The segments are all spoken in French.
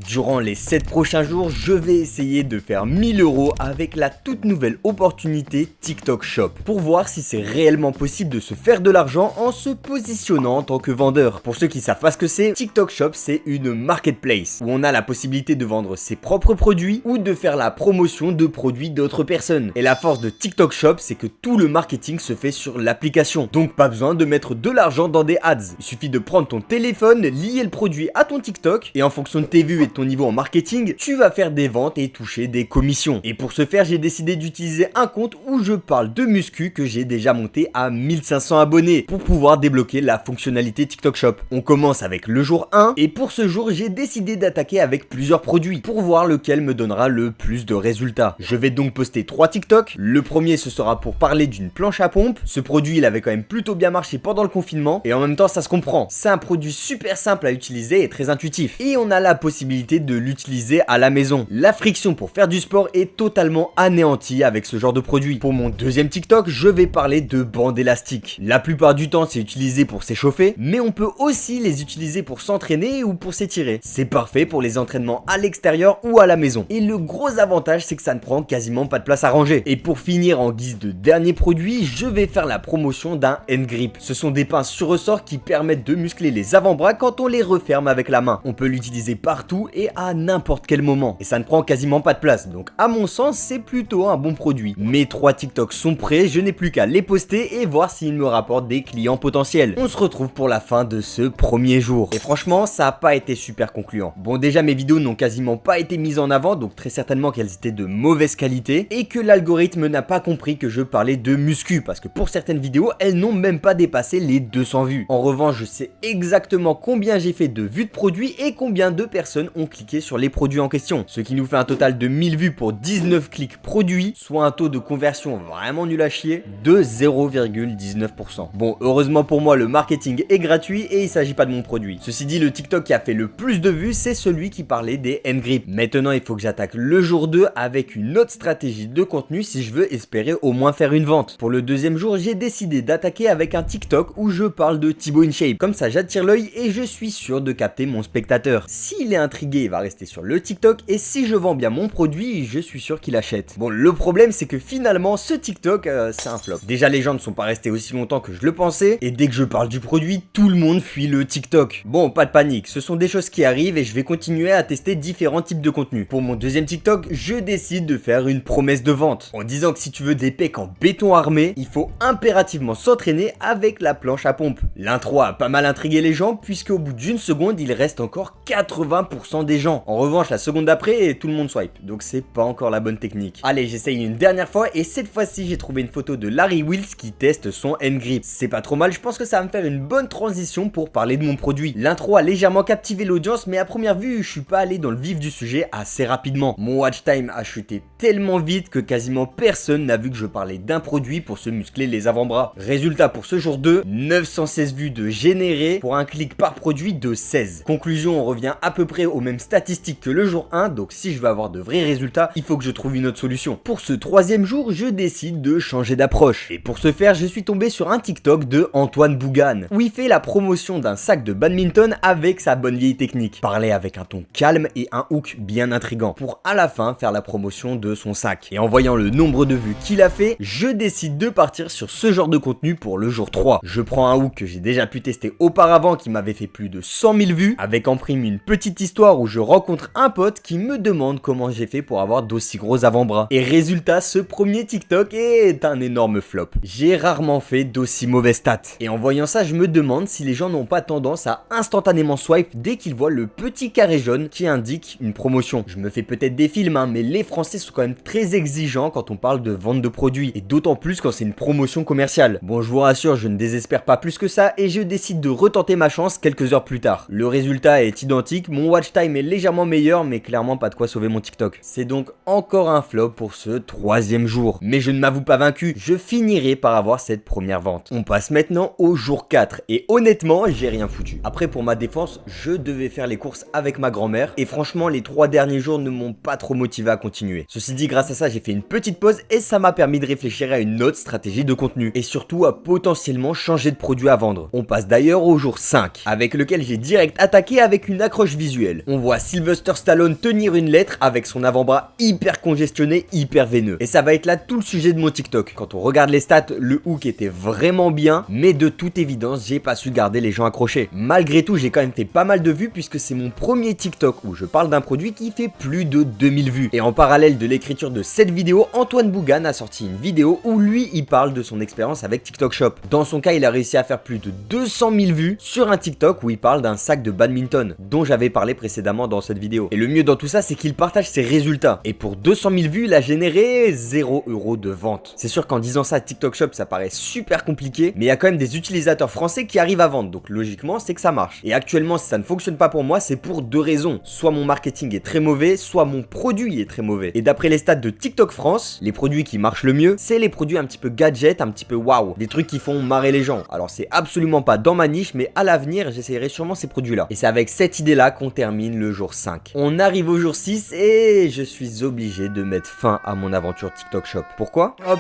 Durant les 7 prochains jours, je vais essayer de faire 1000 € avec la toute nouvelle opportunité TikTok Shop pour voir si c'est réellement possible de se faire de l'argent en se positionnant en tant que vendeur. Pour ceux qui savent pas ce que c'est, TikTok Shop c'est une marketplace où on a la possibilité de vendre ses propres produits ou de faire la promotion de produits d'autres personnes. Et la force de TikTok Shop, c'est que tout le marketing se fait sur l'application. Donc pas besoin de mettre de l'argent dans des ads. Il suffit de prendre ton téléphone, lier le produit à ton TikTok et en fonction de tes vues et de ton niveau en marketing, tu vas faire des ventes et toucher des commissions. Et pour ce faire, j'ai décidé d'utiliser un compte où je parle de muscu que j'ai déjà monté à 1500 abonnés pour pouvoir débloquer la fonctionnalité TikTok Shop. On commence avec le jour 1 et pour ce jour, j'ai décidé d'attaquer avec plusieurs produits pour voir lequel me donnera le plus de résultats. Je vais donc poster 3 TikTok. Le premier, ce sera pour parler d'une planche à pompe. Ce produit, il avait quand même plutôt bien marché pendant le confinement et en même temps, ça se comprend. C'est un produit super simple à utiliser et très intuitif. Et on a la possibilité de l'utiliser à la maison. La friction pour faire du sport est totalement anéantie avec ce genre de produit. Pour mon deuxième TikTok, je vais parler de bandes élastiques. La plupart du temps, c'est utilisé pour s'échauffer, mais on peut aussi les utiliser pour s'entraîner ou pour s'étirer. C'est parfait pour les entraînements à l'extérieur ou à la maison. Et le gros avantage, c'est que ça ne prend quasiment pas de place à ranger. Et pour finir, en guise de dernier produit, je vais faire la promotion d'un hand grip. Ce sont des pinces sur ressort qui permettent de muscler les avant-bras quand on les referme avec la main. On peut l'utiliser partout et à n'importe quel moment. Et ça ne prend quasiment pas de place. Donc à mon sens, c'est plutôt un bon produit. Mes 3 TikTok sont prêts, je n'ai plus qu'à les poster et voir s'ils me rapportent des clients potentiels. On se retrouve pour la fin de ce premier jour. Et franchement, ça n'a pas été super concluant. Bon, déjà mes vidéos n'ont quasiment pas été mises en avant, donc très certainement qu'elles étaient de mauvaise qualité et que l'algorithme n'a pas compris que je parlais de muscu parce que pour certaines vidéos, elles n'ont même pas dépassé les 200 vues. En revanche, je sais exactement combien j'ai fait de vues de produits et combien de personnes ont cliqué sur les produits en question. Ce qui nous fait un total de 1000 vues pour 19 clics produits, soit un taux de conversion vraiment nul à chier de 0,19%. Bon, heureusement pour moi, le marketing est gratuit et il s'agit pas de mon produit. Ceci dit, le TikTok qui a fait le plus de vues, c'est celui qui parlait des hand grips. Maintenant, il faut que j'attaque le jour 2 avec une autre stratégie de contenu si je veux espérer au moins faire une vente. Pour le deuxième jour, j'ai décidé d'attaquer avec un TikTok où je parle de Thibaut InShape. Comme ça, j'attire l'œil et je suis sûr de capter mon spectateur. S'il est intrigué, il va rester sur le TikTok et si je vends bien mon produit, je suis sûr qu'il achète. Bon, le problème, c'est que finalement, ce TikTok, c'est un flop. Déjà, les gens ne sont pas restés aussi longtemps que je le pensais et dès que je parle du produit, tout le monde fuit le TikTok. Bon, pas de panique, ce sont des choses qui arrivent et je vais continuer à tester différents types de contenus. Pour mon deuxième TikTok, je décide de faire une promesse de vente en disant que si tu veux des pecs en béton armé, il faut impérativement s'entraîner avec la planche à pompe. L'intro a pas mal intrigué les gens puisque au bout d'une seconde, il reste encore 80% des gens. En revanche, la seconde d'après, tout le monde swipe. Donc c'est pas encore la bonne technique. Allez, j'essaye une dernière fois et cette fois-ci, j'ai trouvé une photo de Larry Wheels qui teste son hand grip. C'est pas trop mal, je pense que ça va me faire une bonne transition pour parler de mon produit. L'intro a légèrement captivé l'audience, mais à première vue, je suis pas allé dans le vif du sujet assez rapidement. Mon watch time a chuté tellement vite que quasiment personne n'a vu que je parlais d'un produit pour se muscler les avant-bras. Résultat pour ce jour 2, 916 vues de générées pour un clic par produit de 16. Conclusion, on revient à peu près aux mêmes statistiques que le jour 1, donc si je veux avoir de vrais résultats, il faut que je trouve une autre solution. Pour ce troisième jour, je décide de changer d'approche. Et pour ce faire, je suis tombé sur un TikTok de Antoine Bougan, où il fait la promotion d'un sac de badminton avec sa bonne vieille technique. Parler avec un ton calme et un hook bien intriguant, pour à la fin faire la promotion de son sac. Et en voyant le nombre de vues qu'il a fait, je décide de partir sur ce genre de contenu pour le jour 3. Je prends un hook que j'ai déjà pu tester auparavant qui m'avait fait plus de 100 000 vues, avec en prime une petite histoire où je rencontre un pote qui me demande comment j'ai fait pour avoir d'aussi gros avant-bras. Et résultat, ce premier TikTok est un énorme flop. J'ai rarement fait d'aussi mauvaises stats. Et en voyant ça, je me demande si les gens n'ont pas tendance à instantanément swipe dès qu'ils voient le petit carré jaune qui indique une promotion. Je me fais peut-être des films, mais les Français sont quand même très exigeants quand on parle de vente de produits, et d'autant plus quand c'est une promotion commerciale. Bon, je vous rassure, je ne désespère pas plus que ça, et je décide de retenter ma chance quelques heures plus tard. Le résultat est identique, mon watch time est légèrement meilleur, mais clairement pas de quoi sauver mon TikTok. C'est donc encore un flop pour ce troisième jour. Mais je ne m'avoue pas vaincu, je finirai par avoir cette première vente. On passe maintenant au jour 4, et honnêtement, j'ai rien foutu. Après, pour ma défense, je devais faire les courses avec ma grand-mère, et franchement, les 3 derniers jours ne m'ont pas trop motivé à continuer. Ceci dit, grâce à ça, j'ai fait une petite pause, et ça m'a permis de réfléchir à une autre stratégie de contenu, et surtout à potentiellement changer de produit à vendre. On passe d'ailleurs au jour 5, avec lequel j'ai direct attaqué avec une accroche visuelle. On voit Sylvester Stallone tenir une lettre avec son avant-bras hyper congestionné, hyper veineux. Et ça va être là tout le sujet de mon TikTok. Quand on regarde les stats, le hook était vraiment bien, mais de toute évidence, j'ai pas su garder les gens accrochés. Malgré tout, j'ai quand même fait pas mal de vues puisque c'est mon premier TikTok où je parle d'un produit qui fait plus de 2000 vues. Et en parallèle de l'écriture de cette vidéo, Antoine Bougan a sorti une vidéo où lui, il parle de son expérience avec TikTok Shop. Dans son cas, il a réussi à faire plus de 200 000 vues sur un TikTok où il parle d'un sac de badminton dont j'avais parlé précédemment dans cette vidéo. Et le mieux dans tout ça, c'est qu'il partage ses résultats. Et pour 200 000 vues, il a généré 0 € de vente. C'est sûr qu'en disant ça, TikTok Shop, ça paraît super compliqué, mais il y a quand même des utilisateurs français qui arrivent à vendre. Donc logiquement, c'est que ça marche. Et actuellement, si ça ne fonctionne pas pour moi, c'est pour deux raisons. Soit mon marketing est très mauvais, soit mon produit est très mauvais. Et d'après les stats de TikTok France, les produits qui marchent le mieux, c'est les produits un petit peu gadget, un petit peu waouh. Des trucs qui font marrer les gens. Alors c'est absolument pas dans ma niche, mais à l'avenir, j'essayerai sûrement ces produits-là. Et c'est avec cette idée-là qu'on termine le jour 5. On arrive au jour 6 et je suis obligé de mettre fin à mon aventure TikTok Shop. Pourquoi? Hop.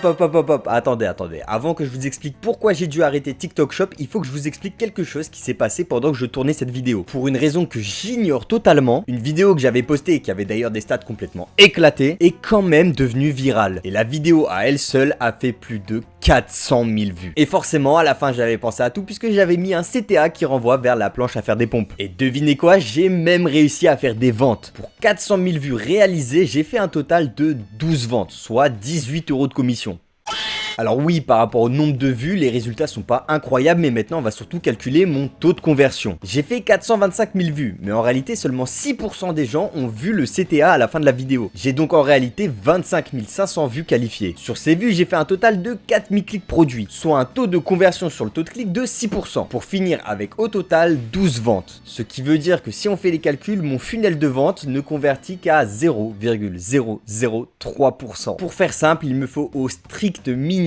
Attendez. Avant que je vous explique pourquoi j'ai dû arrêter TikTok Shop, il faut que je vous explique quelque chose qui s'est passé pendant que je tournais cette vidéo. Pour une raison que j'ignore totalement, une vidéo que j'avais postée et qui avait d'ailleurs des stats complètement éclatées est quand même devenue virale. Et la vidéo à elle seule a fait plus de 400 000 vues. Et forcément, à la fin, j'avais pensé à tout puisque j'avais mis un CTA qui renvoie vers la planche à faire des pompes. Et devinez quoi, j'ai même réussi à faire des ventes. Pour 400 000 vues réalisées, j'ai fait un total de 12 ventes, soit 18 € de commission. Alors oui, par rapport au nombre de vues, les résultats sont pas incroyables, mais maintenant on va surtout calculer mon taux de conversion. J'ai fait 425 000 vues, mais en réalité seulement 6% des gens ont vu le CTA à la fin de la vidéo. J'ai donc en réalité 25 500 vues qualifiées. Sur ces vues, j'ai fait un total de 4000 clics produits, soit un taux de conversion sur le taux de clic de 6%, pour finir avec au total 12 ventes. Ce qui veut dire que si on fait les calculs, mon funnel de vente ne convertit qu'à 0,003%. Pour faire simple, il me faut au strict minimum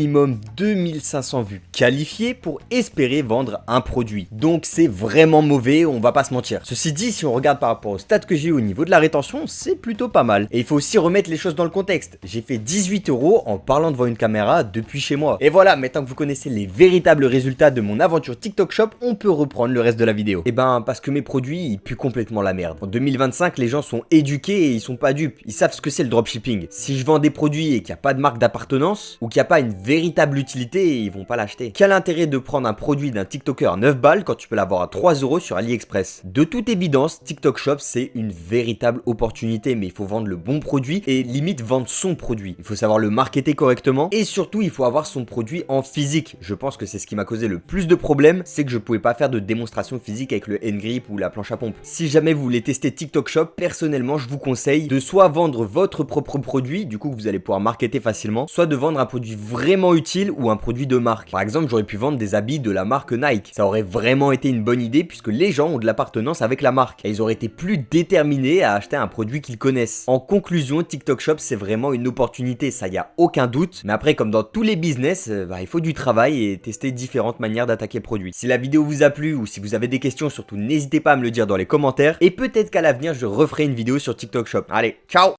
2500 vues qualifiées pour espérer vendre un produit. Donc c'est vraiment mauvais, on va pas se mentir. Ceci dit, si on regarde par rapport aux stats que j'ai au niveau de la rétention, c'est plutôt pas mal. Et il faut aussi remettre les choses dans le contexte. J'ai fait 18 € en parlant devant une caméra depuis chez moi. Et voilà, maintenant que vous connaissez les véritables résultats de mon aventure TikTok Shop, on peut reprendre le reste de la vidéo. Et ben parce que mes produits, ils puent complètement la merde. En 2025, les gens sont éduqués et ils sont pas dupes. Ils savent ce que c'est le dropshipping. Si je vends des produits et qu'il n'y a pas de marque d'appartenance, ou qu'il n'y a pas une véritable utilité, ils vont pas l'acheter. Quel intérêt de prendre un produit d'un TikToker 9 balles quand tu peux l'avoir à 3 € sur AliExpress? De toute évidence, TikTok Shop c'est une véritable opportunité, mais il faut vendre le bon produit et limite vendre son produit. Il faut savoir le marketer correctement et surtout il faut avoir son produit en physique. Je pense que c'est ce qui m'a causé le plus de problèmes, c'est que je pouvais pas faire de démonstration physique avec le N-Grip ou la planche à pompe. Si jamais vous voulez tester TikTok Shop, personnellement je vous conseille de soit vendre votre propre produit, du coup que vous allez pouvoir marketer facilement, soit de vendre un produit vraiment utile ou un produit de marque. Par exemple, j'aurais pu vendre des habits de la marque Nike. Ça aurait vraiment été une bonne idée puisque les gens ont de l'appartenance avec la marque et ils auraient été plus déterminés à acheter un produit qu'ils connaissent. En conclusion, TikTok Shop c'est vraiment une opportunité, ça y a aucun doute. Mais après, comme dans tous les business, il faut du travail et tester différentes manières d'attaquer le produit. Si la vidéo vous a plu ou si vous avez des questions, surtout n'hésitez pas à me le dire dans les commentaires et peut-être qu'à l'avenir je referai une vidéo sur TikTok Shop. Allez, ciao!